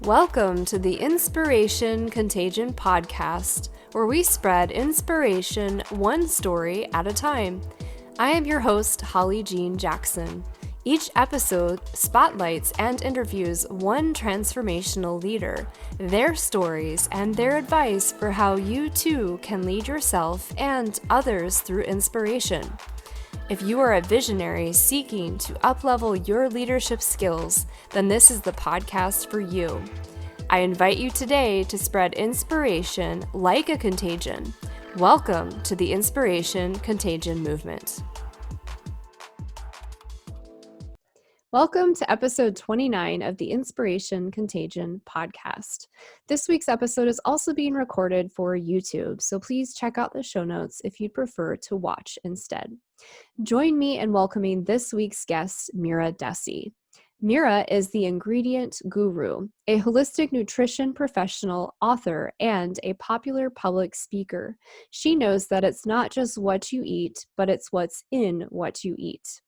Welcome to the Inspiration Contagion podcast, where we spread inspiration one story at a time. I am your host, Holly Jean Jackson. Each episode spotlights and interviews one transformational leader, their stories, and their advice for how you too can lead yourself and others through inspiration. If you are a visionary seeking to uplevel your leadership skills, then this is the podcast for you. I invite you today to spread inspiration like a contagion. Welcome to the Inspiration Contagion movement. Welcome to episode 29 of the Inspiration Contagion podcast. This week's episode is also being recorded for YouTube, so please check out the show notes if you'd prefer to watch instead. Join me in welcoming this week's guest, Mira Dessy. Mira is the ingredient guru, a holistic nutrition professional, author, and a popular public speaker. She knows that it's not just what you eat, but it's what's in what you eat.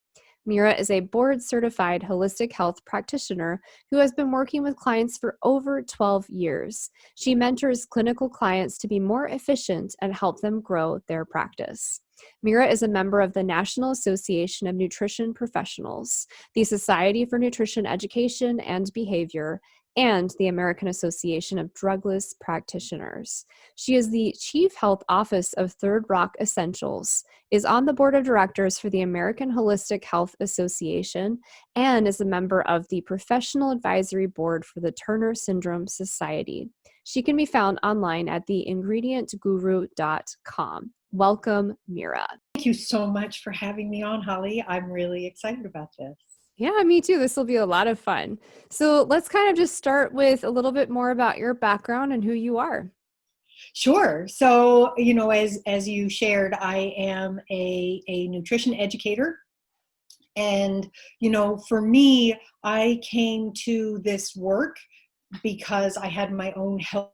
Mira is a board-certified holistic health practitioner who has been working with clients for over 12 years. She mentors clinical clients to be more efficient and help them grow their practice. Mira is a member of the National Association of Nutrition Professionals, the Society for Nutrition Education and Behavior, and the American Association of Drugless Practitioners. She is the Chief Health Office of Third Rock Essentials, is on the board of directors for the American Holistic Health Association, and is a member of the Professional Advisory Board for the Turner Syndrome Society. She can be found online at theingredientguru.com. Welcome, Mira. Thank you so much for having me on, Holly. I'm really excited about this. Yeah, me too. This will be a lot of fun. So let's kind of just start with a little bit more about your background and who you are. Sure. So, as you shared, I am a nutrition educator. And, for me, I came to this work because I had my own health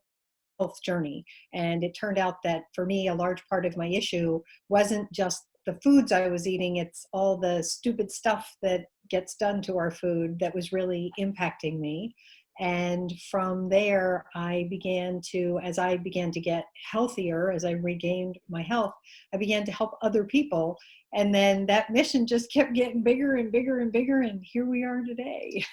journey. And it turned out that for me, a large part of my issue wasn't just the foods I was eating, it's all the stupid stuff that gets done to our food that was really impacting me. And from there, as I began to get healthier, as I regained my health, I began to help other people. And then that mission just kept getting bigger and bigger and bigger. And here we are today.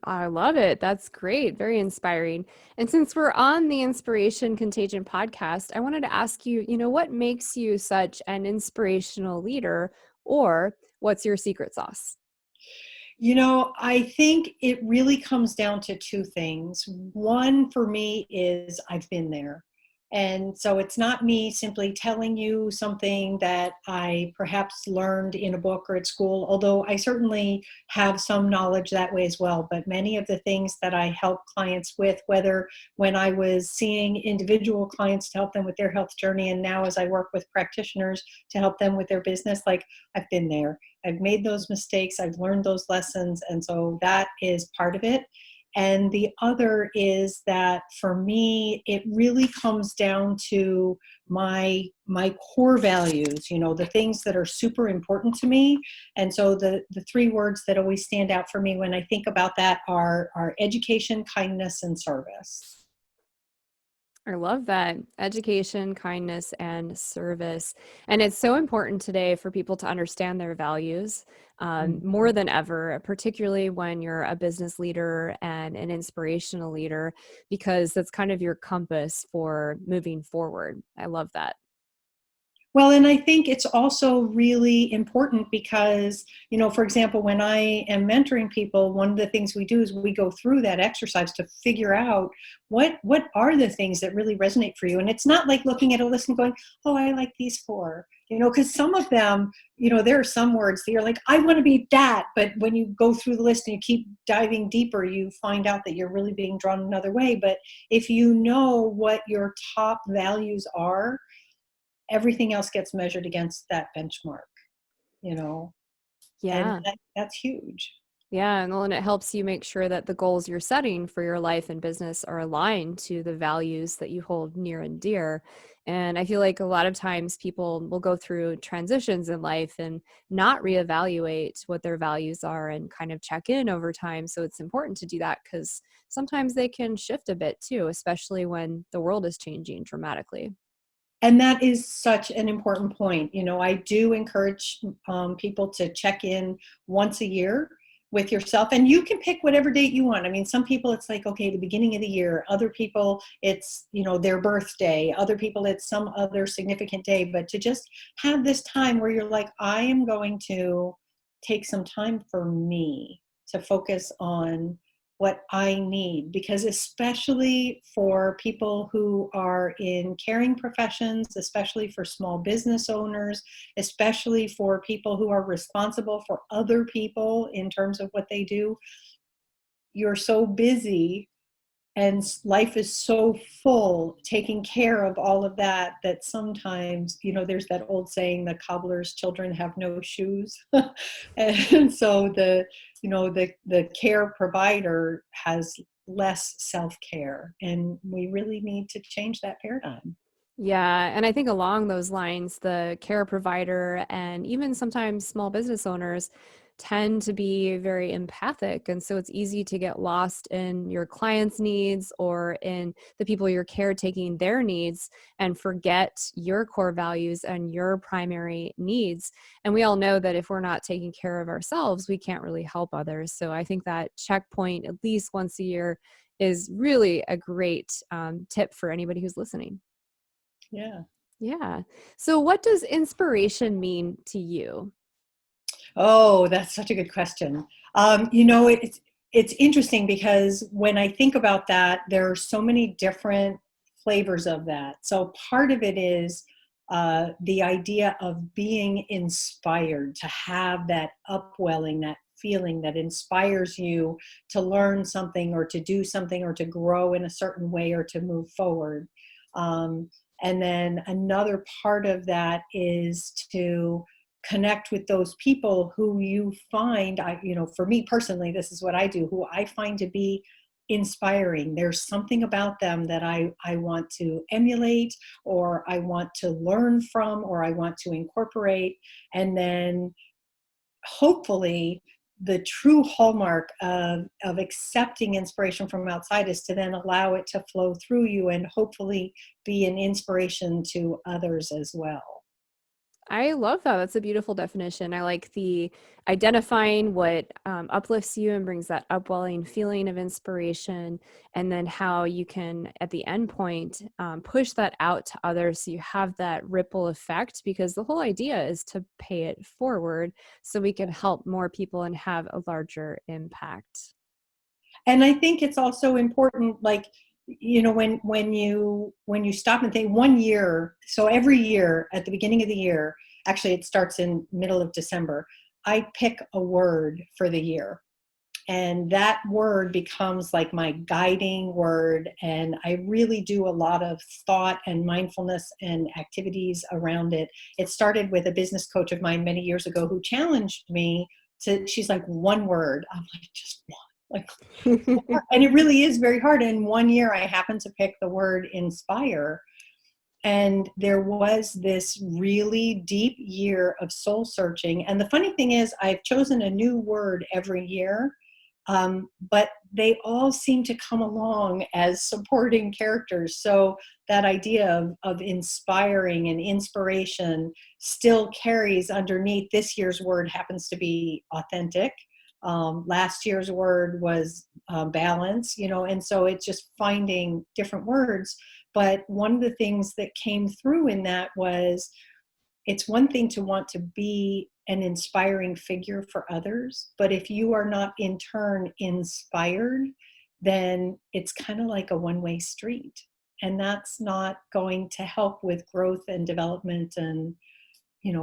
I love it. That's great. Very inspiring. And since we're on the Inspiration Contagion podcast, I wanted to ask you, what makes you such an inspirational leader, or what's your secret sauce? I think it really comes down to two things. One for me is I've been there. And so it's not me simply telling you something that I perhaps learned in a book or at school, although I certainly have some knowledge that way as well. But many of the things that I help clients with, whether when I was seeing individual clients to help them with their health journey, and now as I work with practitioners to help them with their business, like I've been there. I've made those mistakes. I've learned those lessons. And so that is part of it. And the other is that for me, it really comes down to my core values, the things that are super important to me. And so the three words that always stand out for me when I think about that are education, kindness, and service. I love that. Education, kindness, and service. And it's so important today for people to understand their values more than ever, particularly when you're a business leader and an inspirational leader, because that's kind of your compass for moving forward. I love that. Well, and I think it's also really important because, for example, when I am mentoring people, one of the things we do is we go through that exercise to figure out what are the things that really resonate for you. And it's not like looking at a list and going, oh, I like these four, because some of them, there are some words that you're like, I want to be that. But when you go through the list and you keep diving deeper, you find out that you're really being drawn another way. But if you know what your top values are, everything else gets measured against that benchmark, Yeah. and that's huge. Yeah, and then it helps you make sure that the goals you're setting for your life and business are aligned to the values that you hold near and dear. And I feel like a lot of times people will go through transitions in life and not reevaluate what their values are and kind of check in over time. So it's important to do that because sometimes they can shift a bit too, especially when the world is changing dramatically. And that is such an important point. I do encourage people to check in once a year with yourself, and you can pick whatever date you want. I mean, some people it's like, okay, the beginning of the year. Other people it's, their birthday. Other people it's some other significant day. But to just have this time where you're like, I am going to take some time for me to focus on what I need, because especially for people who are in caring professions, especially for small business owners, especially for people who are responsible for other people in terms of what they do, you're so busy and life is so full taking care of all of that, that sometimes, there's that old saying, the cobbler's children have no shoes. And so the care provider has less self-care, and we really need to change that paradigm. Yeah. And I think along those lines, the care provider and even sometimes small business owners tend to be very empathic. And so it's easy to get lost in your clients' needs or in the people you're caretaking their needs and forget your core values and your primary needs. And we all know that if we're not taking care of ourselves, we can't really help others. So I think that checkpoint at least once a year is really a great tip for anybody who's listening. Yeah. Yeah. So what does inspiration mean to you? Oh, that's such a good question. It's interesting because when I think about that, there are so many different flavors of that. So part of it is the idea of being inspired, to have that upwelling, that feeling that inspires you to learn something or to do something or to grow in a certain way or to move forward. Um, and then another part of that is to connect with those people who you find, for me personally, this is what I do, who I find to be inspiring. There's something about them that I want to emulate, or I want to learn from, or I want to incorporate. And then hopefully the true hallmark of accepting inspiration from outside is to then allow it to flow through you and hopefully be an inspiration to others as well. I love that. That's a beautiful definition. I like the identifying what uplifts you and brings that upwelling feeling of inspiration, and then how you can, at the end point, push that out to others so you have that ripple effect. Because the whole idea is to pay it forward so we can help more people and have a larger impact. And I think it's also important, like, when you stop and think 1 year, so every year at the beginning of the year, actually it starts in middle of December, I pick a word for the year, and that word becomes like my guiding word, and I really do a lot of thought and mindfulness and activities around it. It started with a business coach of mine many years ago who challenged me to, she's like, one word. I'm like, just one. Like, and it really is very hard. In 1 year, I happened to pick the word inspire. And there was this really deep year of soul searching. And the funny thing is, I've chosen a new word every year, but they all seem to come along as supporting characters. So that idea of inspiring and inspiration still carries underneath. This year's word happens to be authentic. Last year's word was balance, and so it's just finding different words. But one of the things that came through in that was, it's one thing to want to be an inspiring figure for others, but if you are not in turn inspired, then it's kind of like a one-way street. And that's not going to help with growth and development and,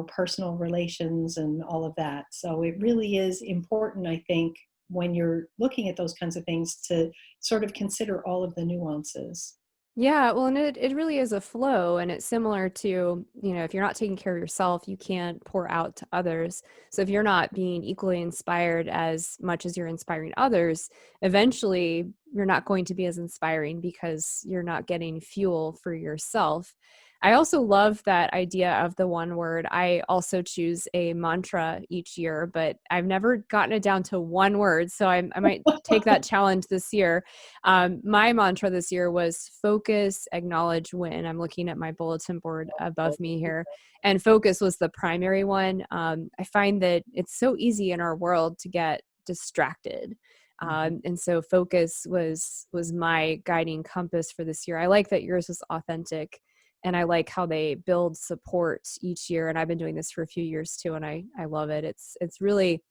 personal relations and all of that. So it really is important, I think, when you're looking at those kinds of things, to sort of consider all of the nuances. Yeah, well, and it really is a flow, and it's similar to, if you're not taking care of yourself, you can't pour out to others. So if you're not being equally inspired as much as you're inspiring others, eventually you're not going to be as inspiring because you're not getting fuel for yourself. I also love that idea of the one word. I also choose a mantra each year, but I've never gotten it down to one word. So I might take that challenge this year. My mantra this year was focus, acknowledge, win. I'm looking at my bulletin board above me here, and focus was the primary one. I find that it's so easy in our world to get distracted. Mhm. And so focus was my guiding compass for this year. I like that yours was authentic, and I like how they build support each year. And I've been doing this for a few years too, and I love it. It's really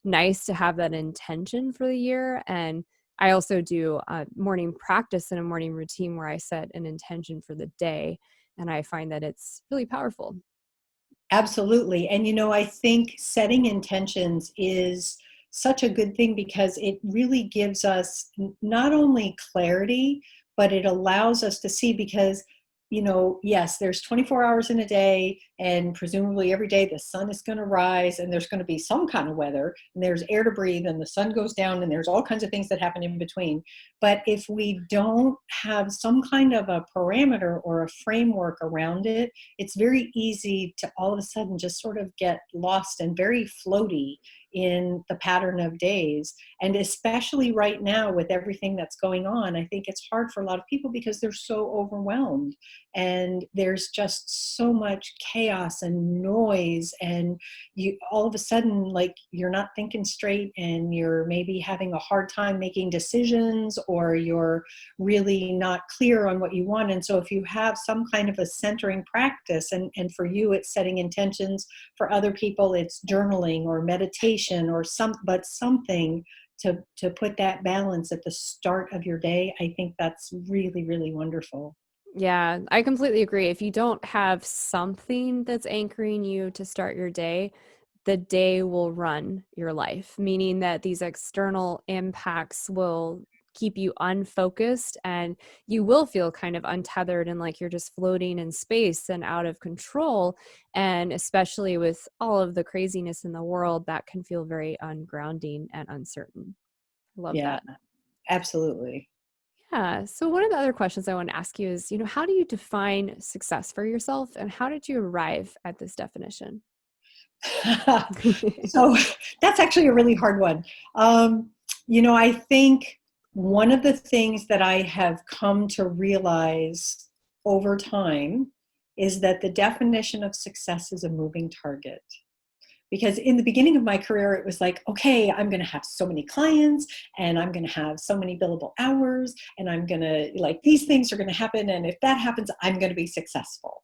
nice to have that intention for the year. And I also do a morning practice and a morning routine where I set an intention for the day. And I find that it's really powerful. Absolutely. And I think setting intentions is such a good thing because it really gives us not only clarity, but it allows us to see because, yes, there's 24 hours in a day, and presumably every day the sun is going to rise and there's going to be some kind of weather, and there's air to breathe, and the sun goes down, and there's all kinds of things that happen in between. But if we don't have some kind of a parameter or a framework around it, it's very easy to all of a sudden just sort of get lost and very floaty in the pattern of days. And especially right now with everything that's going on, I think it's hard for a lot of people because they're so overwhelmed and there's just so much chaos and noise, and you all of a sudden, like, you're not thinking straight, and you're maybe having a hard time making decisions, or you're really not clear on what you want. And so if you have some kind of a centering practice, and for you it's setting intentions, for other people it's journaling or meditation or something to put that balance at the start of your day, I think that's really, really wonderful. Yeah, I completely agree. If you don't have something that's anchoring you to start your day, the day will run your life, meaning that these external impacts will keep you unfocused, and you will feel kind of untethered and like you're just floating in space and out of control. And especially with all of the craziness in the world, that can feel very ungrounding and uncertain. I love Yeah, that. absolutely. Yeah. So one of the other questions I want to ask you is, how do you define success for yourself, and how did you arrive at this definition? So that's actually a really hard one. I think one of the things that I have come to realize over time is that the definition of success is a moving target. Because in the beginning of my career, it was like, okay, I'm going to have so many clients, and I'm going to have so many billable hours, and I'm going to, like, these things are going to happen. And if that happens, I'm going to be successful.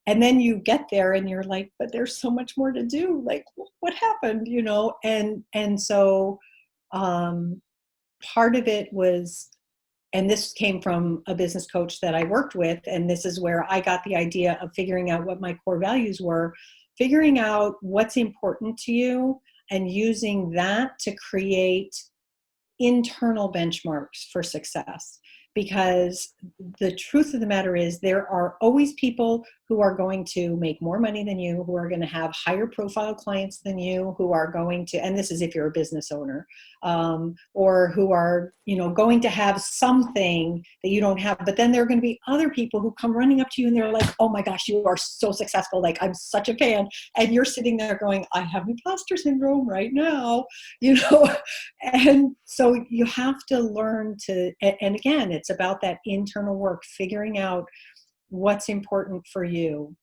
And then you get there and you're like, but there's so much more to do. Like, what happened, And so um, part of it was, and this came from a business coach that I worked with, and this is where I got the idea of figuring out what my core values were, figuring out what's important to you, and using that to create internal benchmarks for success. Because the truth of the matter is, there are always people who are going to make more money than you, who are going to have higher profile clients than you, who are going to, and this is if you're a business owner, or who are, going to have something that you don't have. But then there are going to be other people who come running up to you and they're like, oh my gosh, you are so successful. Like, I'm such a fan. And you're sitting there going, I have imposter syndrome right now, you know? And so you have to learn to, and again, it's about that internal work, figuring out what's important for you.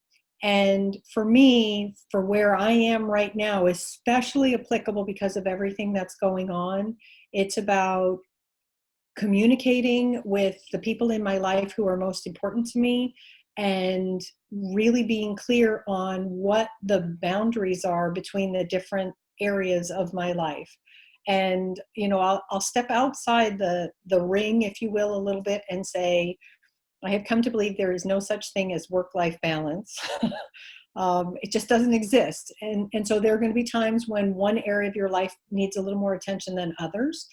And for me, for where I am right now, especially applicable because of everything that's going on, it's about communicating with the people in my life who are most important to me, and really being clear on what the boundaries are between the different areas of my life. And I'll step outside the ring, if you will, a little bit, and say I have come to believe there is no such thing as work-life balance. It just doesn't exist. And so there are going to be times when one area of your life needs a little more attention than others.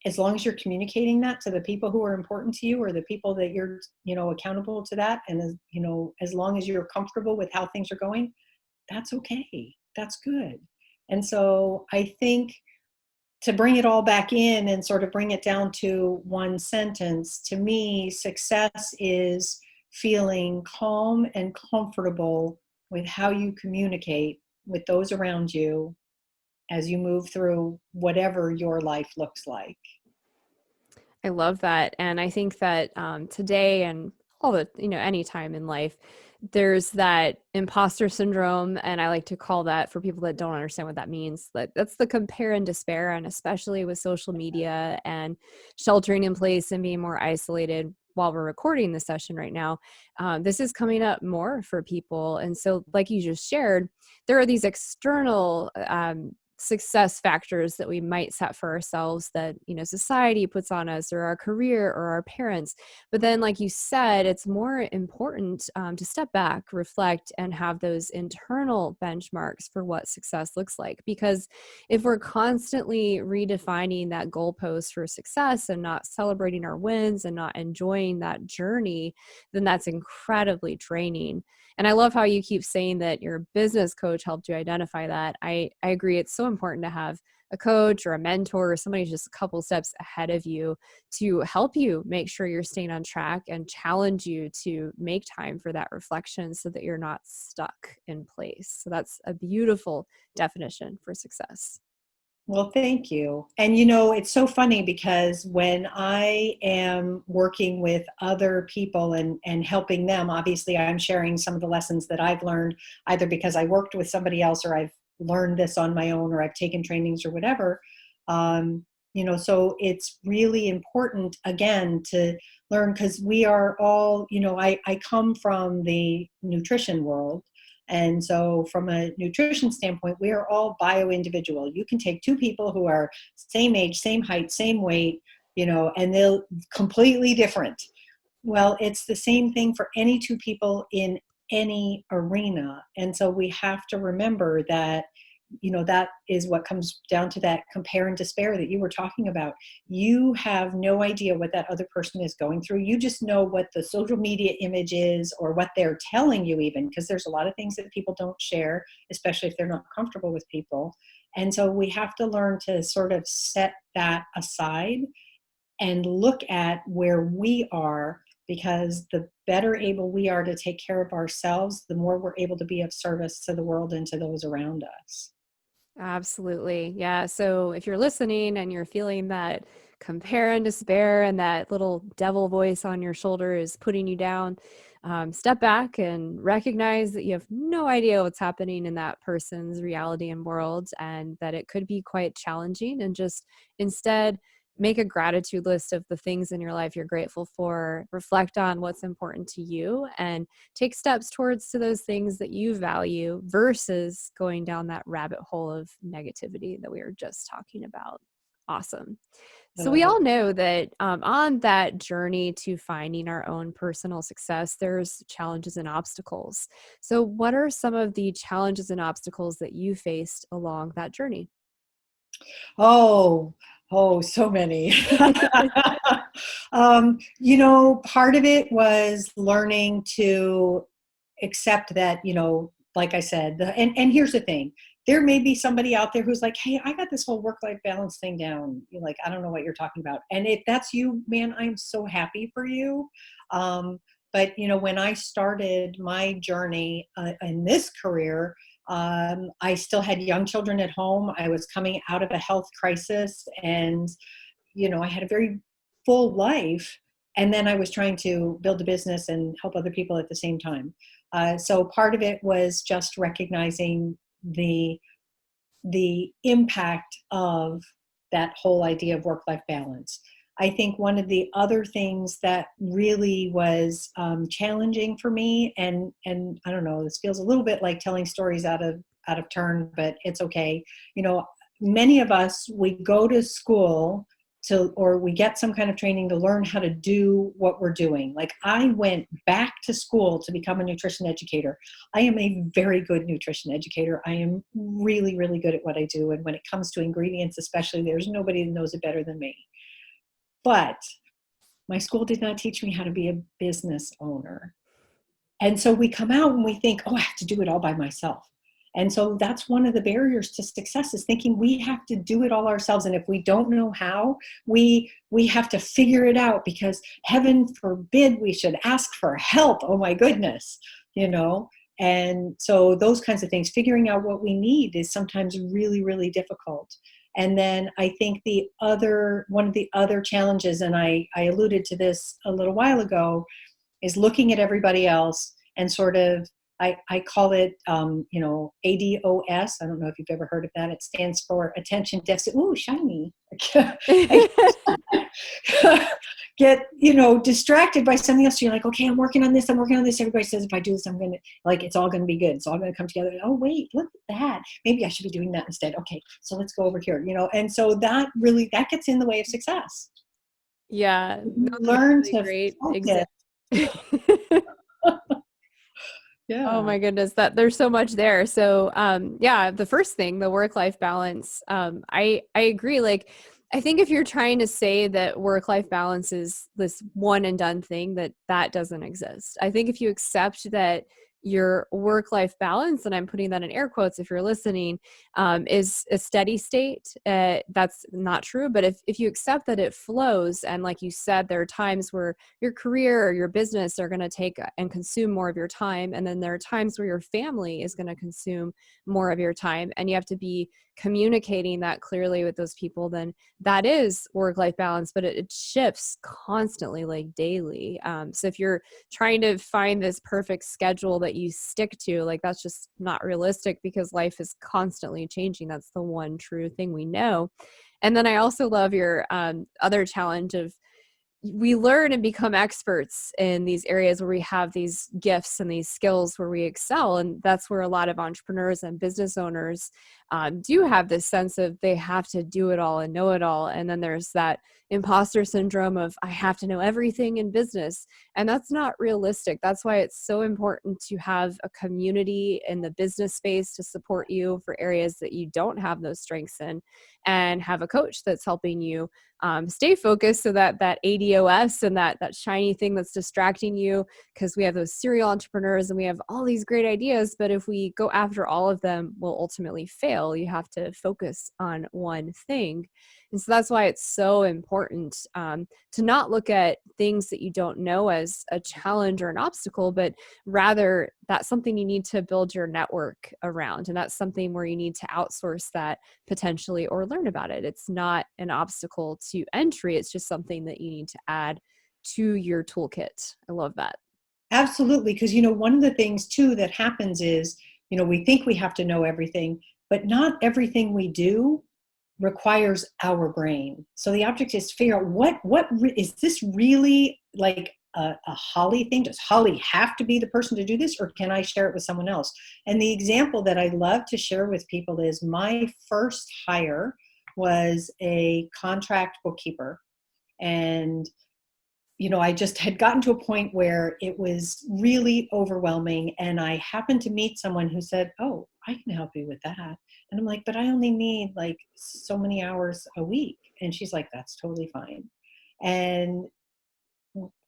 as long as you're communicating that to the people who are important to you or the people that you're, accountable to that, and as long as you're comfortable with how things are going, that's okay. That's good. And so I think, to bring it all back in and sort of bring it down to one sentence, to me, success is feeling calm and comfortable with how you communicate with those around you as you move through whatever your life looks like. I love that. And I think that today and all the, any time in life, there's that imposter syndrome. And I like to call that, for people that don't understand what that means, that's the compare and despair. And especially with social media and sheltering in place and being more isolated while we're recording this session right now, this is coming up more for people. And so, like you just shared, there are these external success factors that we might set for ourselves that society puts on us, or our career, or our parents. But then, like you said, it's more important to step back, reflect, and have those internal benchmarks for what success looks like. Because if we're constantly redefining that goalpost for success and not celebrating our wins and not enjoying that journey, then that's incredibly draining. And I love how you keep saying that your business coach helped you identify that. I agree. It's so important to have a coach or a mentor or somebody just a couple steps ahead of you to help you make sure you're staying on track and challenge you to make time for that reflection so that you're not stuck in place. So that's a beautiful definition for success. Well, thank you. And it's so funny because when I am working with other people and helping them, obviously I'm sharing some of the lessons that I've learned, either because I worked with somebody else or I've learned this on my own or I've taken trainings or whatever. So it's really important, again, to learn, because we are all, I come from the nutrition world. And so from a nutrition standpoint, we are all bio-individual. You can take two people who are same age, same height, same weight, and they'll completely different. Well, it's the same thing for any two people in any arena. And so we have to remember that, that is what comes down to that compare and despair that you were talking about. You have no idea what that other person is going through. You just know what the social media image is or what they're telling you, even, because there's a lot of things that people don't share, especially if they're not comfortable with people. And so we have to learn to sort of set that aside and look at where we are, because the better able we are to take care of ourselves, the more we're able to be of service to the world and to those around us. Absolutely. Yeah. So if you're listening and you're feeling that compare and despair and that little devil voice on your shoulder is putting you down, step back and recognize that you have no idea what's happening in that person's reality and world, and that it could be quite challenging. And just instead, make a gratitude list of the things in your life you're grateful for, reflect on what's important to you, and take steps towards to those things that you value versus going down that rabbit hole of negativity that we were just talking about. Awesome. I So we love it. all know that on that journey to finding our own personal success, there's challenges and obstacles. So what are some of the challenges and obstacles that you faced along that journey? Oh, so many. Part of it was learning to accept that, like I said, and here's the thing. There may be somebody out there who's like, hey, I got this whole work-life balance thing down. You're like, I don't know what you're talking about. And if that's you, man, I'm so happy for you. But when I started my journey in this career, I still had young children at home. I was coming out of a health crisis, and I had a very full life. And then I was trying to build a business and help other people at the same time. So part of it was just recognizing the impact of that whole idea of work-life balance. I think one of the other things that really was challenging for me, and I don't know, this feels a little bit like telling stories out of turn, but it's okay. Many of us, we go to school or we get some kind of training to learn how to do what we're doing. Like, I went back to school to become a nutrition educator. I am a very good nutrition educator. I am really, really good at what I do. And when it comes to ingredients, especially, there's nobody that knows it better than me. But my school did not teach me how to be a business owner. And so we come out and we think, oh, I have to do it all by myself. And so that's one of the barriers to success, is thinking we have to do it all ourselves. And if we don't know how, we have to figure it out, because heaven forbid we should ask for help. Oh my goodness, you know? And so those kinds of things, figuring out what we need, is sometimes really, really difficult. And then I think one of the other challenges, and I alluded to this a little while ago, is looking at everybody else and sort of, I call it, ADOS. I don't know if you've ever heard of that. It stands for attention deficit. Ooh, shiny. I get, distracted by something else. You're like, okay, I'm working on this. Everybody says if I do this, I'm going to, it's all going to be good. It's all going to come together. Oh, wait, look at that. Maybe I should be doing that instead. Okay, so let's go over here, and so that gets in the way of success. Yeah, You that's a learn really to great focus. example. Oh Yeah. my goodness, that there's so much there. So, yeah, the first thing, the work-life balance, I agree. Like, I think if you're trying to say that work-life balance is this one and done thing, that doesn't exist. I think if you accept that your work-life balance, and I'm putting that in air quotes if you're listening, is a steady state, that's not true. But if you accept that it flows, and like you said, there are times where your career or your business are going to take and consume more of your time, and then there are times where your family is going to consume more of your time, and you have to be communicating that clearly with those people, then that is work-life balance. But it shifts constantly, like daily. So if you're trying to find this perfect schedule that you stick to, like, that's just not realistic, because life is constantly changing. That's the one true thing we know. And then I also love your other challenge of, we learn and become experts in these areas where we have these gifts and these skills where we excel. And that's where a lot of entrepreneurs and business owners do have this sense of they have to do it all and know it all. And then there's that imposter syndrome of, I have to know everything in business. And that's not realistic. That's why it's so important to have a community in the business space to support you for areas that you don't have those strengths in, and have a coach that's helping you stay focused, so that ADOS and that shiny thing that's distracting you, because we have those serial entrepreneurs and we have all these great ideas, but if we go after all of them, we'll ultimately fail. You have to focus on one thing. And so that's why it's so important to not look at things that you don't know as a challenge or an obstacle, but rather that's something you need to build your network around. And that's something where you need to outsource that potentially, or learn about it. It's not an obstacle to entry. It's just something that you need to add to your toolkit. I love that. Absolutely. Because, one of the things too that happens is, we think we have to know everything, but not everything we do requires our brain. So the object is to figure out is this really like a Holly thing? Does Holly have to be the person to do this, or can I share it with someone else? And the example that I love to share with people is, my first hire was a contract bookkeeper. And I just had gotten to a point where it was really overwhelming. And I happened to meet someone who said, oh, I can help you with that. And I'm like, but I only need like so many hours a week. And she's like, that's totally fine. And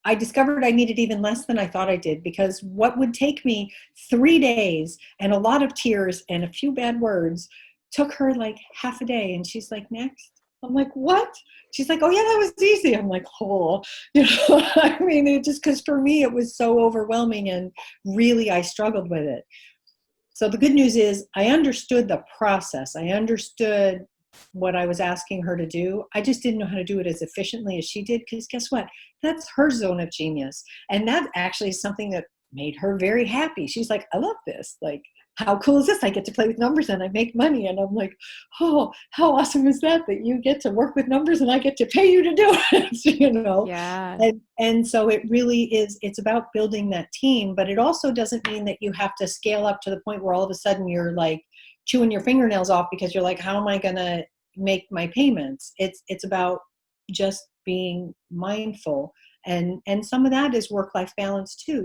I discovered I needed even less than I thought I did, because what would take me 3 days and a lot of tears and a few bad words took her like half a day. And she's like, next. I'm like, what? She's like, oh yeah, that was easy. I'm like, oh, I mean, it just, because for me, it was so overwhelming, and really I struggled with it. So the good news is I understood the process. I understood what I was asking her to do. I just didn't know how to do it as efficiently as she did, because guess what? That's her zone of genius. And that actually is something that made her very happy. She's like, I love this. Like, how cool is this? I get to play with numbers and I make money. And I'm like, oh, how awesome is that you get to work with numbers and I get to pay you to do it, Yeah. And so it really is, it's about building that team, but it also doesn't mean that you have to scale up to the point where all of a sudden you're like chewing your fingernails off because you're like, how am I going to make my payments? It's about just being mindful. And some of that is work-life balance too.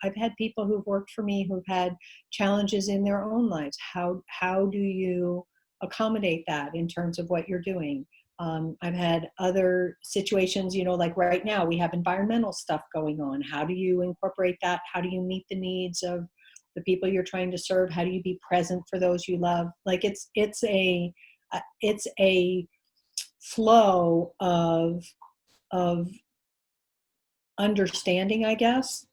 I've had people who've worked for me who've had challenges in their own lives. How do you accommodate that in terms of what you're doing? I've had other situations, like right now we have environmental stuff going on. How do you incorporate that? How do you meet the needs of the people you're trying to serve? How do you be present for those you love? Like it's a flow of understanding, I guess.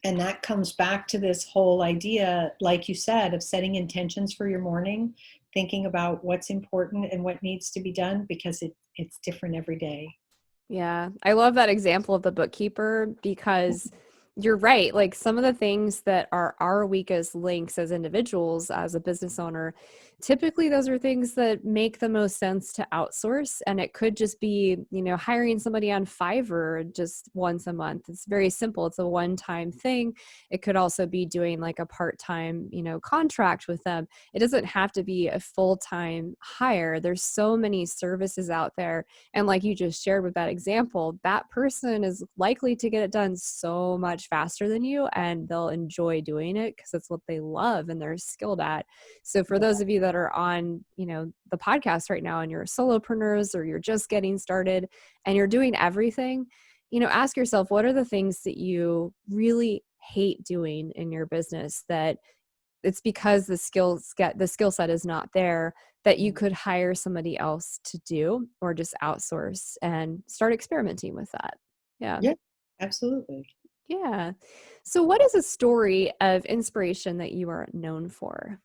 And that comes back to this whole idea, like you said, of setting intentions for your morning, thinking about what's important and what needs to be done, because it's different every day. Yeah, I love that example of the bookkeeper because you're right. Like some of the things that are our weakest links as individuals, as a business owner, typically those are things that make the most sense to outsource. And it could just be, hiring somebody on Fiverr just once a month. It's very simple. It's a one-time thing. It could also be doing like a part-time, contract with them. It doesn't have to be a full-time hire. There's so many services out there, and like you just shared with that example, that person is likely to get it done so much faster than you, and they'll enjoy doing it because it's what they love and they're skilled at. So for those of you that are on, the podcast right now and you're solopreneurs or you're just getting started and you're doing everything, ask yourself, what are the things that you really hate doing in your business that it's because the skill set is not there, that you could hire somebody else to do or just outsource and start experimenting with that. Yeah. Yeah, absolutely. Yeah. So what is a story of inspiration that you are known for?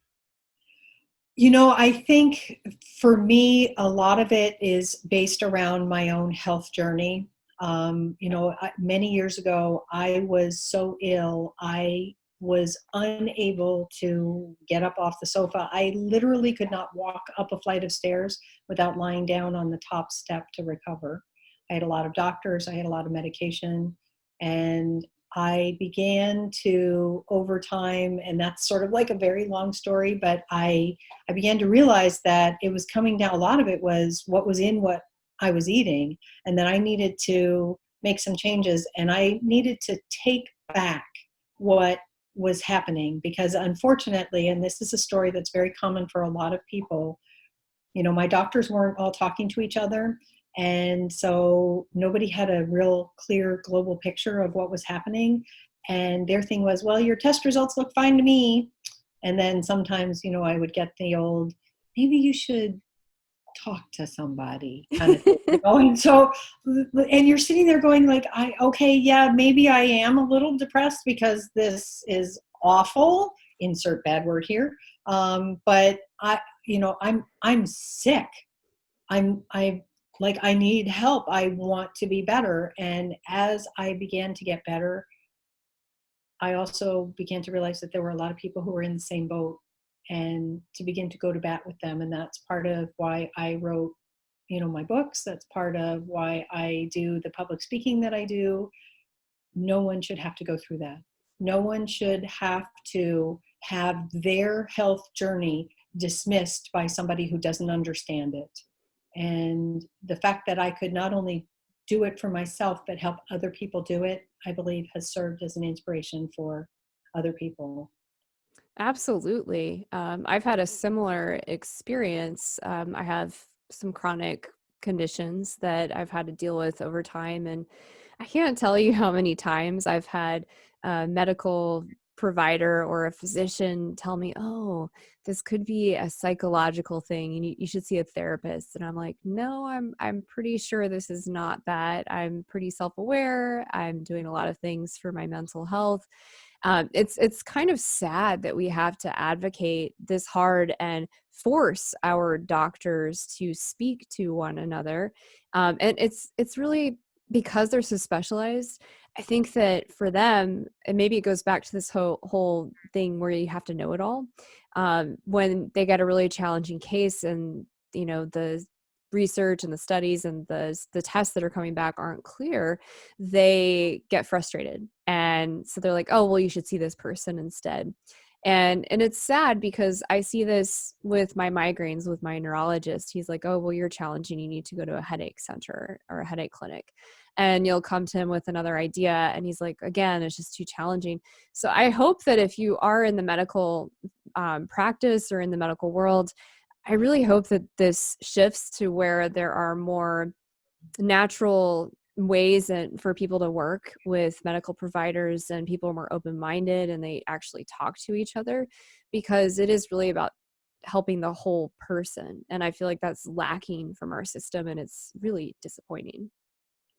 I think for me, a lot of it is based around my own health journey. Many years ago, I was so ill, I was unable to get up off the sofa. I literally could not walk up a flight of stairs without lying down on the top step to recover. I had a lot of doctors, I had a lot of medication, and I began to, over time, and that's sort of like a very long story, but I began to realize that it was coming down. A lot of it was what was in what I was eating, and that I needed to make some changes, and I needed to take back what was happening, because unfortunately, and this is a story that's very common for a lot of people, my doctors weren't all talking to each other. And so nobody had a real clear global picture of what was happening. And their thing was, well, your test results look fine to me. And then sometimes, I would get the old, maybe you should talk to somebody kind of thing. And so, and you're sitting there going like, okay, yeah, maybe I am a little depressed because this is awful, insert bad word here. But I'm sick. I like, I need help. I want to be better. And as I began to get better, I also began to realize that there were a lot of people who were in the same boat, and to begin to go to bat with them. And that's part of why I wrote, my books. That's part of why I do the public speaking that I do. No one should have to go through that. No one should have to have their health journey dismissed by somebody who doesn't understand it. And the fact that I could not only do it for myself, but help other people do it, I believe has served as an inspiration for other people. Absolutely. I've had a similar experience. I have some chronic conditions that I've had to deal with over time. And I can't tell you how many times I've had a medical provider or a physician tell me, oh, this could be a psychological thing and you should see a therapist. And I'm like, no, I'm pretty sure this is not that. I'm pretty self-aware. I'm doing a lot of things for my mental health. It's kind of sad that we have to advocate this hard and force our doctors to speak to one another, and it's really because they're so specialized. I think that for them, and maybe it goes back to this whole thing where you have to know it all. When they get a really challenging case, and the research and the studies and the tests that are coming back aren't clear, they get frustrated. And so they're like, oh, well, you should see this person instead. And it's sad because I see this with my migraines with my neurologist. He's like, oh, well, you're challenging. You need to go to a headache center or a headache clinic. And you'll come to him with another idea. And he's like, again, it's just too challenging. So I hope that if you are in the medical practice or in the medical world, I really hope that this shifts to where there are more natural ways and for people to work with medical providers, and people are more open-minded and they actually talk to each other, because it is really about helping the whole person. And I feel like that's lacking from our system, and it's really disappointing.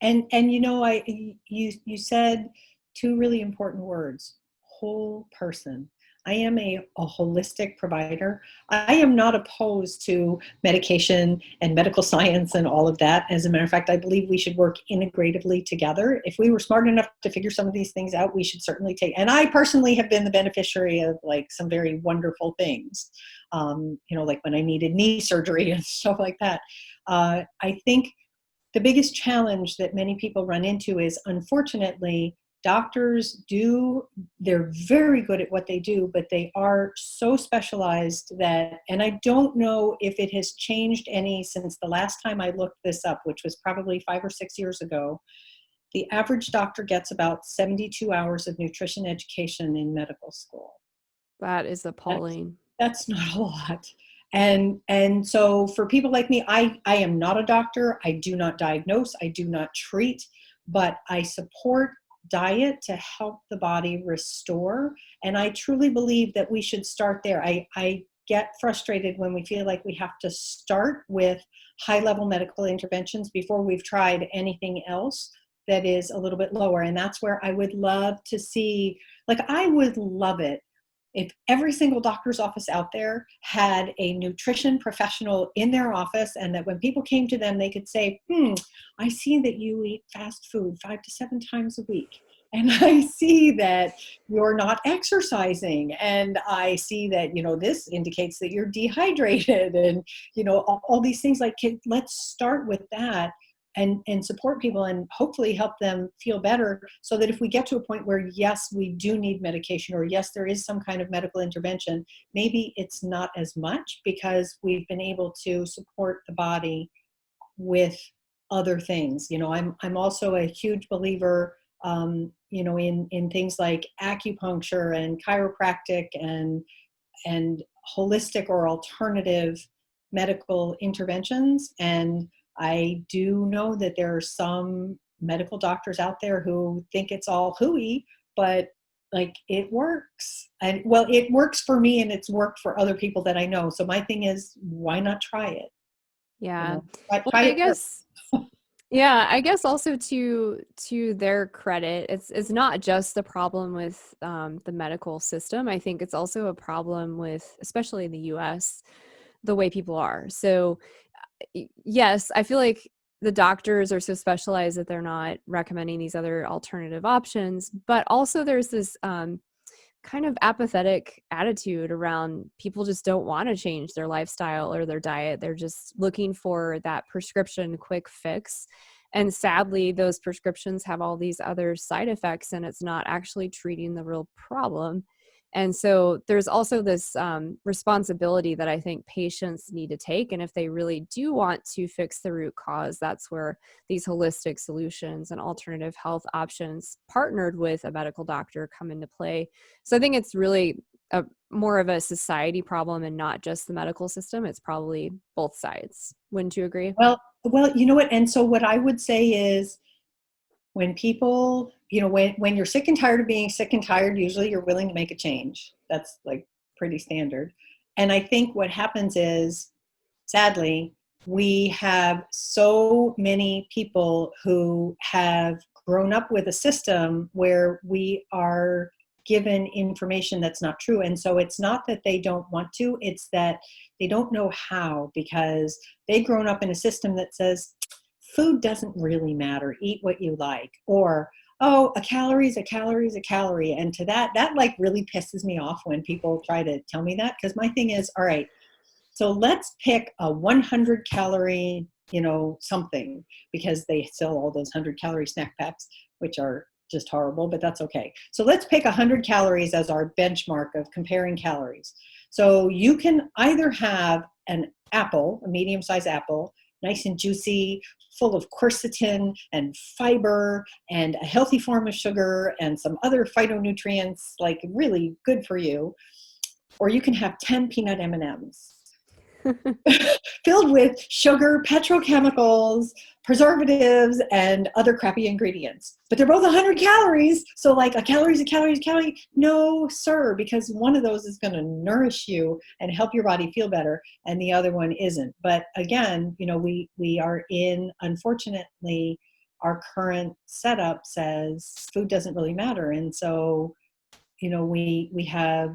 And you said two really important words: whole person. I am a holistic provider. I am not opposed to medication and medical science and all of that. As a matter of fact, I believe we should work integratively together. If we were smart enough to figure some of these things out, we should certainly take. And I personally have been the beneficiary of like some very wonderful things. Like when I needed knee surgery and stuff like that. I think the biggest challenge that many people run into is, unfortunately, they're very good at what they do, but they are so specialized that, and I don't know if it has changed any since the last time I looked this up, which was probably 5 or 6 years ago. The average doctor gets about 72 hours of nutrition education in medical school. That is That's appalling. that's not a lot. And so for people like me, I am not a doctor. I do not diagnose. I do not treat, but I support diet to help the body restore. And I truly believe that we should start there. I get frustrated when we feel like we have to start with high level medical interventions before we've tried anything else that is a little bit lower. And that's where I would love to see, like, I would love it if every single doctor's office out there had a nutrition professional in their office, and that when people came to them, they could say, I see that you eat fast food 5 to 7 times a week. And I see that you're not exercising. And I see that, this indicates that you're dehydrated, and, all these things. Like, let's start with that and support people and hopefully help them feel better, so that if we get to a point where, yes, we do need medication, or yes, there is some kind of medical intervention, maybe it's not as much because we've been able to support the body with other things. I'm also a huge believer, in things like acupuncture and chiropractic and holistic or alternative medical interventions. And I do know that there are some medical doctors out there who think it's all hooey, but like, it works. And well, it works for me and it's worked for other people that I know. So my thing is, why not try it? Yeah. Well, Try I it first. guess, yeah, I guess also to their credit, it's not just the problem with the medical system. I think it's also a problem with, especially in the US, the way people are. So yes, I feel like the doctors are so specialized that they're not recommending these other alternative options, but also there's this kind of apathetic attitude around, people just don't want to change their lifestyle or their diet. They're just looking for that prescription quick fix. And sadly, those prescriptions have all these other side effects, and it's not actually treating the real problem. And so there's also this responsibility that I think patients need to take. And if they really do want to fix the root cause, that's where these holistic solutions and alternative health options partnered with a medical doctor come into play. So I think it's really more of a society problem and not just the medical system. It's probably both sides. Wouldn't you agree? Well, you know what? And so what I would say is, when people, when you're sick and tired of being sick and tired, usually you're willing to make a change. That's like pretty standard. And I think what happens is, sadly, we have so many people who have grown up with a system where we are given information that's not true. And so it's not that they don't want to, it's that they don't know how, because they've grown up in a system that says food doesn't really matter, eat what you like, or, oh, a calorie is a calorie is a calorie. And to that like really pisses me off when people try to tell me that, because my thing is, all right, so let's pick a 100 calorie, something, because they sell all those 100 calorie snack packs, which are just horrible, but that's okay. So let's pick 100 calories as our benchmark of comparing calories. So you can either have an apple, a medium-sized apple, nice and juicy, full of quercetin and fiber and a healthy form of sugar and some other phytonutrients, like really good for you. Or you can have 10 peanut M&Ms. filled with sugar, petrochemicals, preservatives, and other crappy ingredients. But they're both 100 calories. So like a calorie is a calorie is a calorie. No, sir, because one of those is going to nourish you and help your body feel better, and the other one isn't. But again, we are in, unfortunately, our current setup says food doesn't really matter. And so, we have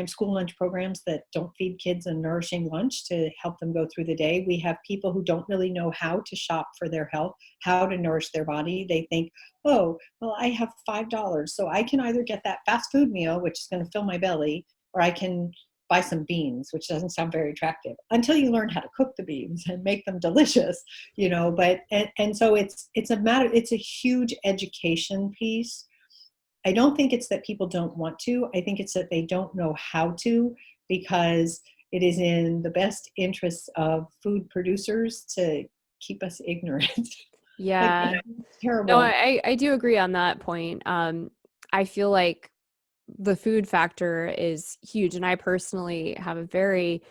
school lunch programs that don't feed kids a nourishing lunch to help them go through the day. We have people who don't really know how to shop for their health, how to nourish their body. They think, oh, well, I have $5, so I can either get that fast food meal, which is going to fill my belly, or I can buy some beans, which doesn't sound very attractive until you learn how to cook the beans and make them delicious, but, and so it's a huge education piece. I don't think it's that people don't want to. I think it's that they don't know how to, because it is in the best interests of food producers to keep us ignorant. Like, Yeah. it's No, terrible. I do agree on that point. I feel like the food factor is huge, and I personally have a very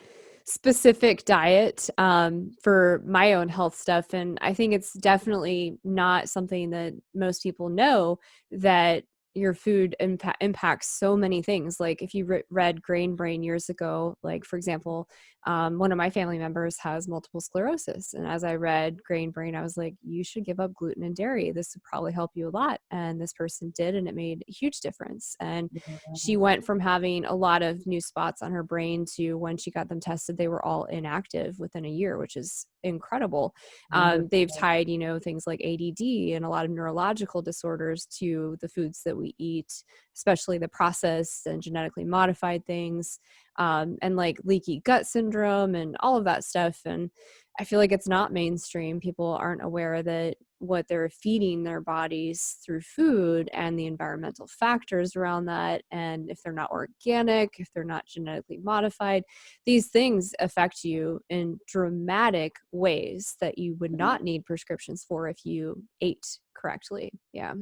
specific diet for my own health stuff, and I think it's definitely not something that most people know, that your food impacts so many things. Like if you read Grain Brain years ago, like for example, one of my family members has multiple sclerosis, and as I read Grain Brain, I was like, you should give up gluten and dairy. This would probably help you a lot. And this person did, and it made a huge difference. And she went from having a lot of new spots on her brain to, when she got them tested, they were all inactive within a year, which is incredible. They've Wonderful. tied, things like ADD and a lot of neurological disorders to the foods that we eat, especially the processed and genetically modified things, and like leaky gut syndrome and all of that stuff. And I feel like it's not mainstream. People aren't aware that what they're feeding their bodies through food and the environmental factors around that, and if they're not organic, if they're not genetically modified, these things affect you in dramatic ways that you would not need prescriptions for if you ate correctly. Yeah.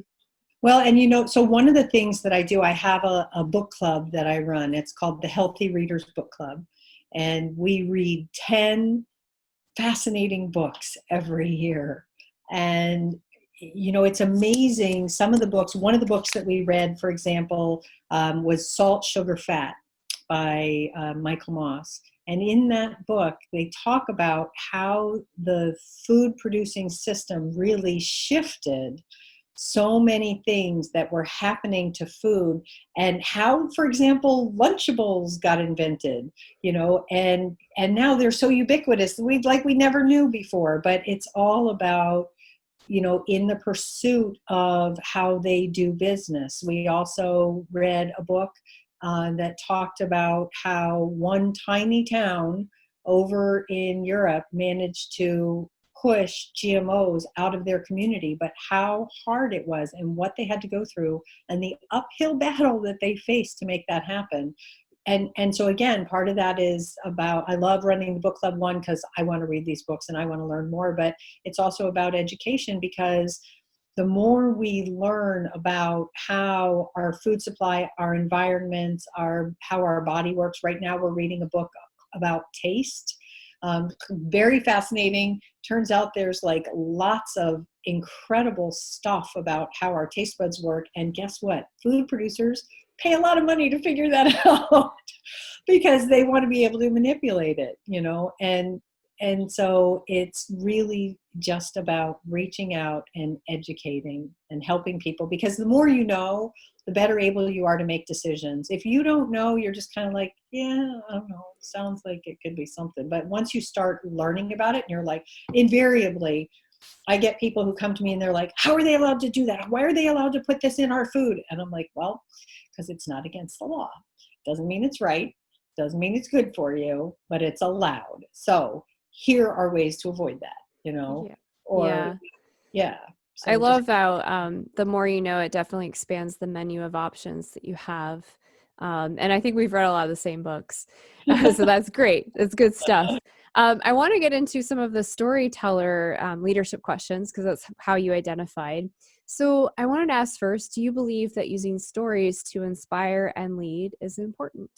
Well, and so one of the things that I do, I have a book club that I run. It's called the Healthy Readers Book Club. And we read 10 fascinating books every year. And, it's amazing. Some of the books, one of the books that we read, for example, was Salt, Sugar, Fat by Michael Moss. And in that book, they talk about how the food producing system really shifted so many things that were happening to food, and how, for example, Lunchables got invented, and now they're so ubiquitous, we never knew before. But it's all about, in the pursuit of how they do business. We also read a book that talked about how one tiny town over in Europe managed to push GMOs out of their community, but how hard it was and what they had to go through and the uphill battle that they faced to make that happen. And so again, part of that is about, I love running the book club, one, because I want to read these books and I want to learn more, but it's also about education, because the more we learn about how our food supply, our environment, how our body works. Right now we're reading a book about taste. Very fascinating. Turns out there's like lots of incredible stuff about how our taste buds work. And guess what? Food producers pay a lot of money to figure that out because they want to be able to manipulate it, and so it's really just about reaching out and educating and helping people, because the more you know, the better able you are to make decisions. If you don't know, you're just kind of like, yeah, I don't know, sounds like it could be something. But once you start learning about it, and you're like, invariably, I get people who come to me and they're like, how are they allowed to do that? Why are they allowed to put this in our food? And I'm like, well, because it's not against the law. Doesn't mean it's right. Doesn't mean it's good for you, but it's allowed. So here are ways to avoid that, Yeah. or Yeah. yeah. I So just, love how the more you know, it definitely expands the menu of options that you have. And I think we've read a lot of the same books. So that's great. It's good stuff. I want to get into some of the storyteller leadership questions, because that's how you identified. So I wanted to ask first, do you believe that using stories to inspire and lead is important?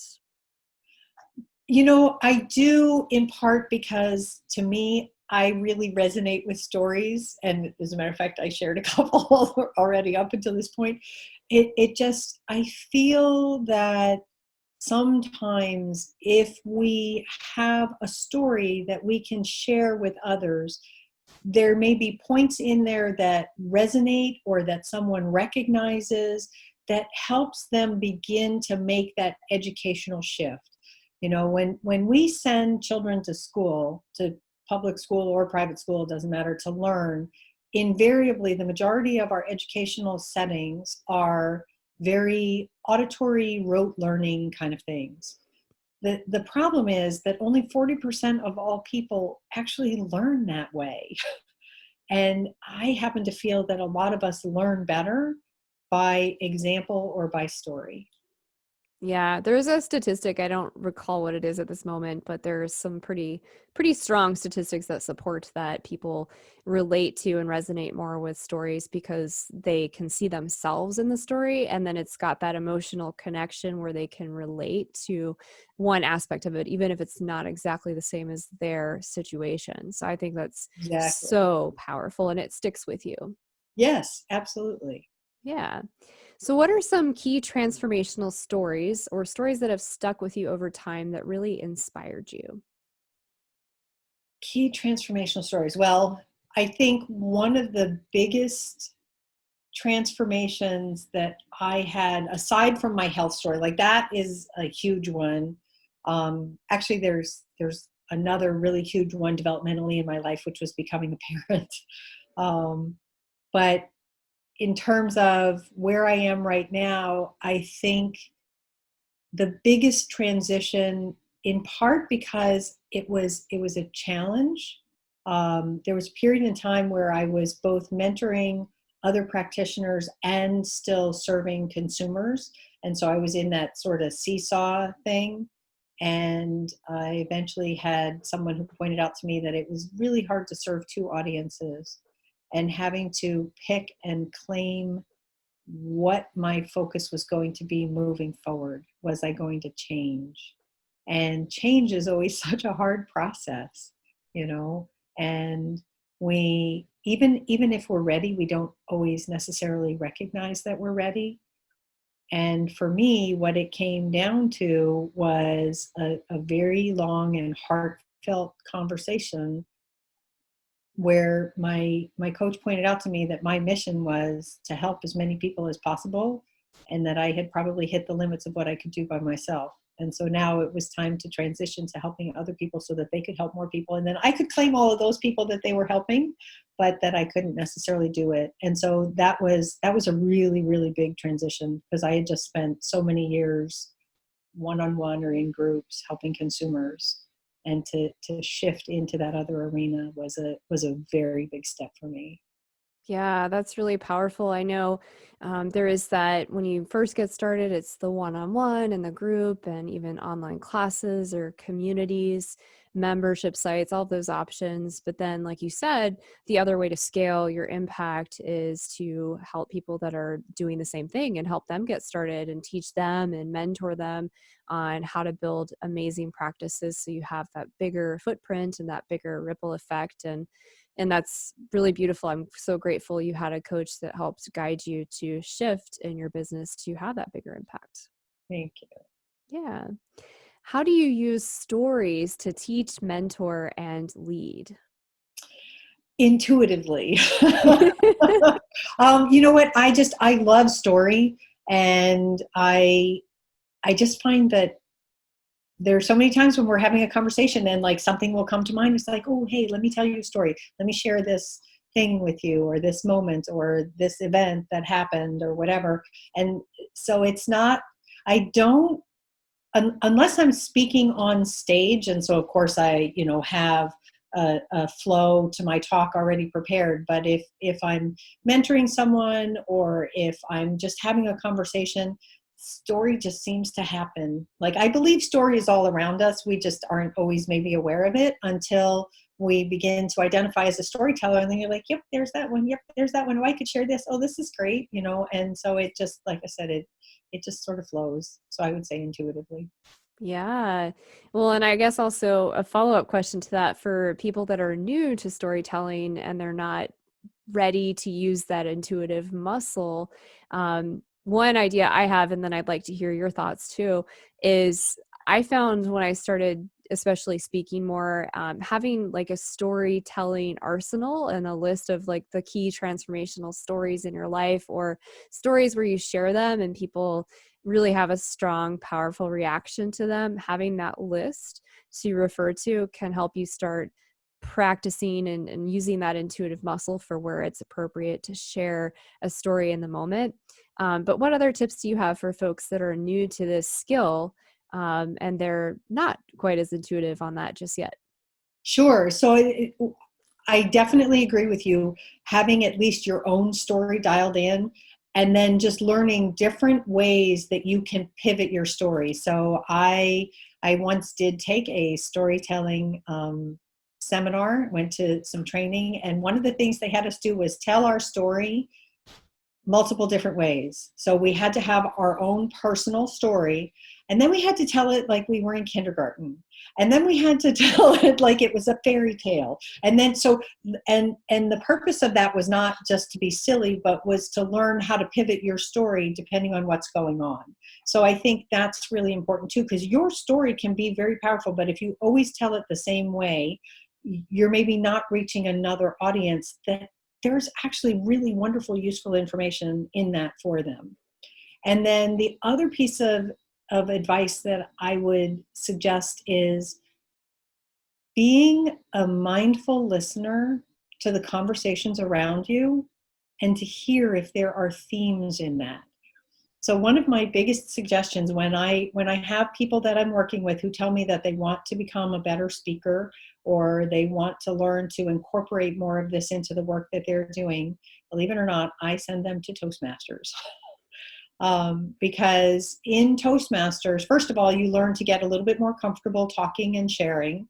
I do in part because to me, I really resonate with stories. And as a matter of fact, I shared a couple already up until this point. It just, I feel that sometimes if we have a story that we can share with others, there may be points in there that resonate or that someone recognizes that helps them begin to make that educational shift. When we send children to school, to public school or private school, it doesn't matter, to learn, invariably the majority of our educational settings are very auditory, rote learning kind of things. The problem is that only 40% of all people actually learn that way. And I happen to feel that a lot of us learn better by example or by story. Yeah, there's a statistic, I don't recall what it is at this moment, but there's some pretty strong statistics that support that people relate to and resonate more with stories because they can see themselves in the story, and then it's got that emotional connection where they can relate to one aspect of it, even if it's not exactly the same as their situation. So I think that's Exactly. so powerful and it sticks with you. Yes, absolutely. Yeah. So, what are some key transformational stories or stories that have stuck with you over time that really inspired you? Key transformational stories. Well, I think one of the biggest transformations that I had, aside from my health story, like that is a huge one. Actually, there's another really huge one developmentally in my life, which was becoming a parent. Um, but in terms of where I am right now, I think the biggest transition, in part because it was a challenge. There was a period in time where I was both mentoring other practitioners and still serving consumers, and so I was in that sort of seesaw thing. And I eventually had someone who pointed out to me that it was really hard to serve two audiences, and having to pick and claim what my focus was going to be moving forward. Was I going to change? And change is always such a hard process, you know, and we even if we're ready, we don't always necessarily recognize that we're ready. And for me, what it came down to was a very long and heartfelt conversation where my coach pointed out to me that my mission was to help as many people as possible, and that I had probably hit the limits of what I could do by myself. And so now it was time to transition to helping other people so that they could help more people, and then I could claim all of those people that they were helping, but that I couldn't necessarily do it. And so that was a really, really big transition, because I had just spent so many years one-on-one or in groups helping consumers, and to shift into that other arena was a very big step for me. Yeah, that's really powerful. I know there is that when you first get started, it's the one on one and the group, and even online classes or communities, membership sites, all those options. But then, like you said, the other way to scale your impact is to help people that are doing the same thing and help them get started and teach them and mentor them on how to build amazing practices so you have that bigger footprint and that bigger ripple effect. And that's really beautiful. I'm so grateful you had a coach that helped guide you to shift in your business to have that bigger impact. Thank you. Yeah. How do you use stories to teach, mentor, and lead? Intuitively. You know what? I love story, and I just find that there are so many times when we're having a conversation and like something will come to mind. It's like, oh, hey, let me tell you a story. Let me share this thing with you, or this moment, or this event that happened, or whatever. And so it's not, I don't, unless I'm speaking on stage. And so of course I, have a flow to my talk already prepared. But if I'm mentoring someone, or if I'm just having a conversation, story just seems to happen. Like, I believe story is all around us. We just aren't always maybe aware of it until we begin to identify as a storyteller. And then you're like, yep, there's that one. Yep, there's that one. Oh, I could share this. Oh, this is great. And so it just, like I said, it just sort of flows. So I would say intuitively. Yeah. Well, and I guess also a follow-up question to that for people that are new to storytelling and they're not ready to use that intuitive muscle. One idea I have, and then I'd like to hear your thoughts too, is I found when I started, especially speaking more, having like a storytelling arsenal and a list of like the key transformational stories in your life or stories where you share them and people really have a strong, powerful reaction to them. Having that list to refer to can help you start practicing and using that intuitive muscle for where it's appropriate to share a story in the moment. But what other tips do you have for folks that are new to this skill and they're not quite as intuitive on that just yet? Sure. So I definitely agree with you. Having at least your own story dialed in, and then just learning different ways that you can pivot your story. So I once did take a storytelling seminar, went to some training, and one of the things they had us do was tell our story multiple different ways. So we had to have our own personal story, and then we had to tell it like we were in kindergarten. And then we had to tell it like it was a fairy tale. And then and the purpose of that was not just to be silly, but was to learn how to pivot your story depending on what's going on. So I think that's really important too, because your story can be very powerful, but if you always tell it the same way, you're maybe not reaching another audience that there's actually really wonderful, useful information in that for them. And then the other piece of advice that I would suggest is being a mindful listener to the conversations around you and to hear if there are themes in that. So one of my biggest suggestions when I have people that I'm working with who tell me that they want to become a better speaker or they want to learn to incorporate more of this into the work that they're doing, believe it or not, I send them to Toastmasters. Because in Toastmasters, first of all, you learn to get a little bit more comfortable talking and sharing.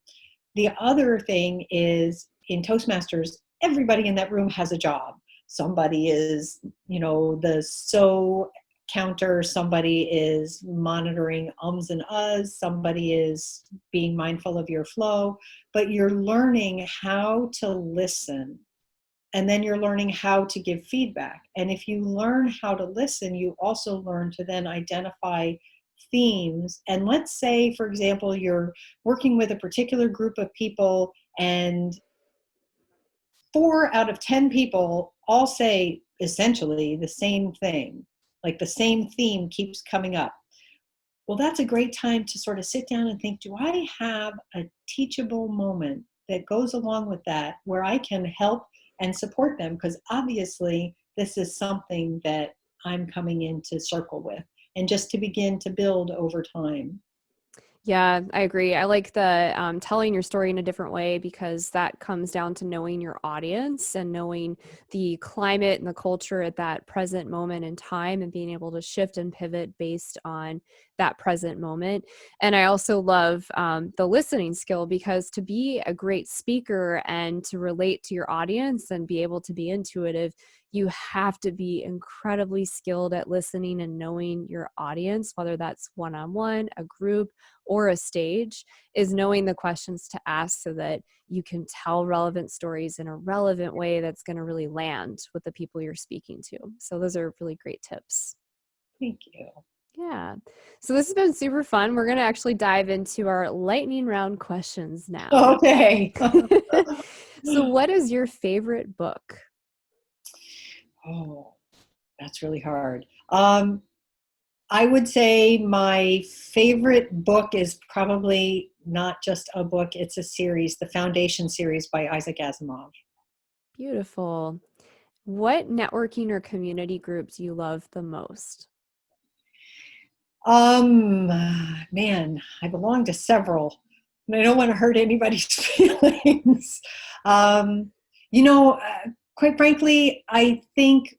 The other thing is in Toastmasters, everybody in that room has a job. Somebody is, the counter, somebody is monitoring ums and uhs, somebody is being mindful of your flow, but you're learning how to listen. And then you're learning how to give feedback. And if you learn how to listen, you also learn to then identify themes. And let's say, for example, you're working with a particular group of people and 4 out of 10 people all say essentially the same thing, like the same theme keeps coming up. Well, that's a great time to sort of sit down and think, do I have a teachable moment that goes along with that where I can help and support them? Because obviously, this is something that I'm coming into circle with, and just to begin to build over time. Yeah, I agree. I like the telling your story in a different way because that comes down to knowing your audience and knowing the climate and the culture at that present moment in time and being able to shift and pivot based on that present moment. And I also love the listening skill because to be a great speaker and to relate to your audience and be able to be intuitive, you have to be incredibly skilled at listening and knowing your audience, whether that's one on one, a group, or a stage, is knowing the questions to ask so that you can tell relevant stories in a relevant way that's going to really land with the people you're speaking to. So those are really great tips. Thank you. Yeah. So this has been super fun. We're going to actually dive into our lightning round questions now. Okay. So what is your favorite book? Oh, that's really hard. I would say my favorite book is probably not just a book, it's a series, the Foundation series by Isaac Asimov. Beautiful. What networking or community group do you love the most? Man, I belong to several, and I don't want to hurt anybody's feelings. Um, you know, quite frankly, I think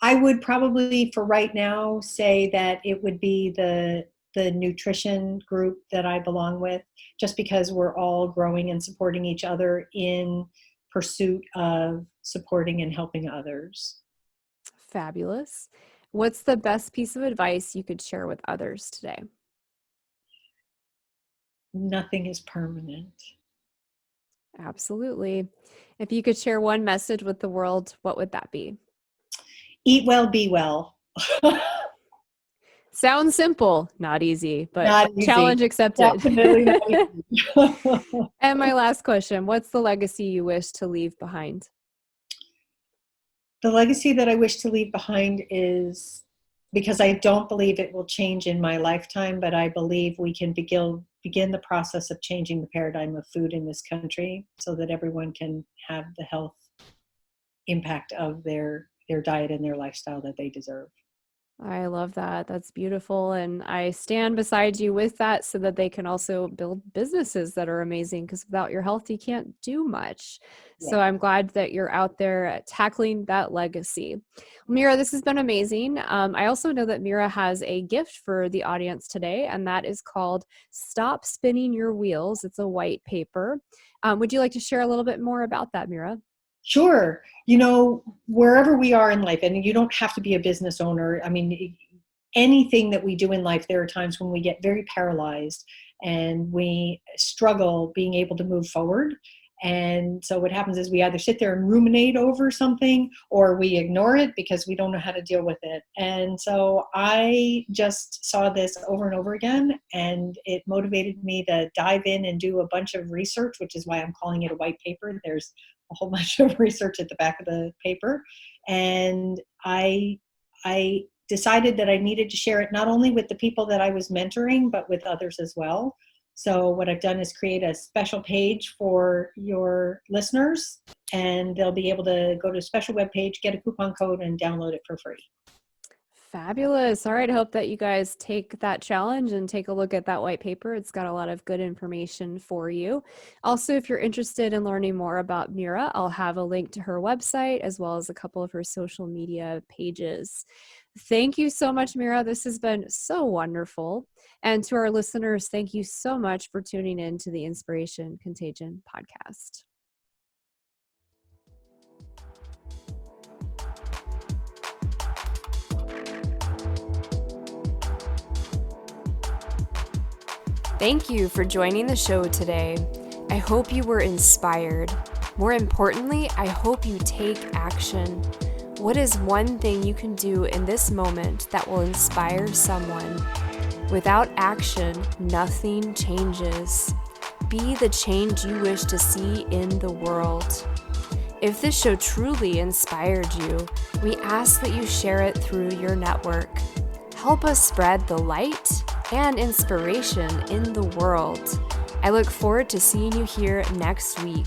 I would probably, for right now, say that it would be the nutrition group that I belong with, just because we're all growing and supporting each other in pursuit of supporting and helping others. Fabulous. What's the best piece of advice you could share with others today? nothing is permanent. Absolutely. If you could share one message with the world, what would that be? Eat well, be well. Sounds simple, not easy, but Not easy. challenge accepted. Definitely not easy. And my last question, what's the legacy you wish to leave behind? The legacy that I wish to leave behind is, because I don't believe it will change in my lifetime, but I believe we can begin the process of changing the paradigm of food in this country so that everyone can have the health impact of their diet and their lifestyle that they deserve. I love that. That's beautiful. And I stand beside you with that so that they can also build businesses that are amazing because without your health, you can't do much. Yeah. So I'm glad that you're out there tackling that legacy. Mira, this has been amazing. I also know that Mira has a gift for the audience today, and that is called Stop Spinning Your Wheels. It's a white paper. Would you like to share a little bit more about that, Mira? Sure. Wherever we are in life, and you don't have to be a business owner. I mean, anything that we do in life, there are times when we get very paralyzed and we struggle being able to move forward. And so what happens is we either sit there and ruminate over something or we ignore it because we don't know how to deal with it. And so I just saw this over and over again, and it motivated me to dive in and do a bunch of research, which is why I'm calling it a white paper. There's a whole bunch of research at the back of the paper. And I decided that I needed to share it not only with the people that I was mentoring, but with others as well. So what I've done is create a special page for your listeners, and they'll be able to go to a special web page, get a coupon code, and download it for free. Fabulous. All right. I hope that you guys take that challenge and take a look at that white paper. It's got a lot of good information for you. Also, if you're interested in learning more about Mira, I'll have a link to her website as well as a couple of her social media pages. Thank you so much, Mira. This has been so wonderful. And to our listeners, thank you so much for tuning in to the Inspiration Contagion podcast. Thank you for joining the show today. I hope you were inspired. More importantly, I hope you take action. What is one thing you can do in this moment that will inspire someone? Without action, nothing changes. Be the change you wish to see in the world. If this show truly inspired you, we ask that you share it through your network. Help us spread the light and inspiration in the world. I look forward to seeing you here next week.